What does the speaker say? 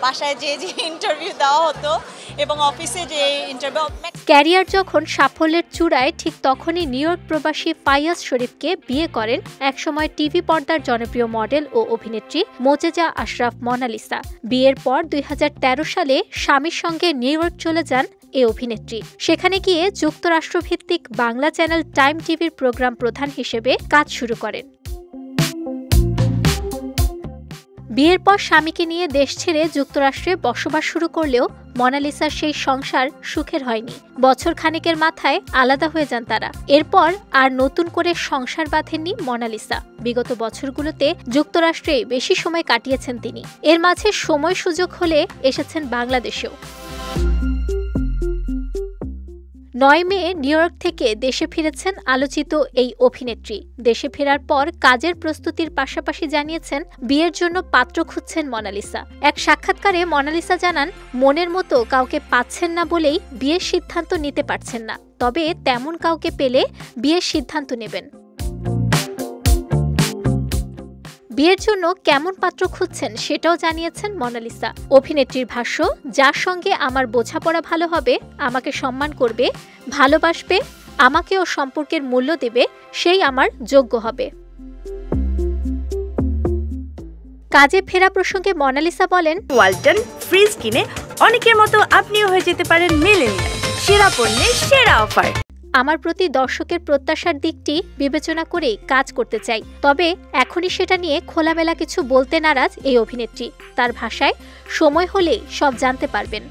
বাসায় যে ইন্টারভিউ দেওয়া হতো এবং অফিসে যে ইন্টারভিউ। ক্যারিয়ার যখন সাফল্যের চূড়ায় ঠিক তখনই নিউ ইয়র্ক প্রবাসী ফাইয়াজ শরীফকে বিয়ে করেন একসময় টিভি পর্দার জনপ্রিয় মডেল ও অভিনেত্রী মোজেজা আশরাফ মোনালিসা। বিয়ের পর 2013 সালে স্বামীর সঙ্গে নিউ ইয়র্ক চলে যান এই অভিনেত্রী। সেখানে গিয়ে যুক্তরাষ্ট্রভিত্তিক বাংলা চ্যানেল টাইম টিভির প্রোগ্রাম প্রধান হিসেবে কাজ শুরু করেন। বিয়ের পর স্বামীকে নিয়ে দেশ ছেড়ে যুক্তরাষ্ট্রে বসবাস শুরু করলেও মোনালিসার সেই সংসার সুখের হয়নি। বছর খানেকের মাথায় আলাদা হয়ে যান তারা। এরপর আর নতুন করে সংসার বাঁধেননি মোনালিসা। বিগত বছরগুলোতে যুক্তরাষ্ট্রে বেশি সময় কাটিয়েছেন তিনি। এর মাঝে সময় সুযোগ হলে এসেছেন বাংলাদেশেও। 9 মে নিউ ইয়র্ক থেকে দেশে ফিরেছেন আলোচিত এই অভিনেত্রী। দেশে ফেরার পর কাজের প্রস্তুতির পাশাপাশি জানিয়েছেন বিয়ের জন্য পাত্র খুঁজছেন মোনালিসা। এক সাক্ষাৎকারে মোনালিসা জানান, মনের মতো কাউকে পাচ্ছেন না বলেই বিয়ের সিদ্ধান্ত নিতে পারছেন না, তবে তেমন কাউকে পেলে বিয়ের সিদ্ধান্ত নেবেন। বিয়ের জন্য কেমন পাত্র খুঁজছেন সেটাও জানিয়েছেন মোনালিসা। অভিনেত্রীর ভাষ্য, যার সঙ্গে আমার বোঝাপড়া ভালো হবে, আমাকে সম্মান করবে, ভালোবাসবে, আমাকেও সম্পর্কের মূল্য দেবে, সেই আমার যোগ্য হবে। কাজে ফেরা প্রসঙ্গে মোনালিসা বলেন, ওয়ালটন ফ্রিজ কিনে অনেকের মতো আপনিও হয়ে যেতে পারেন মিলেনিয়াল। সেরা পণ্যের সেরা অফার। আমার প্রতি দর্শকের প্রত্যাশার দিকটি বিবেচনা করেই কাজ করতে চাই, তবে এখনই সেটা নিয়ে খোলামেলা কিছু বলতে নারাজ এই অভিনেত্রী। তার ভাষায়, সময় হলেই সব জানতে পারবেন।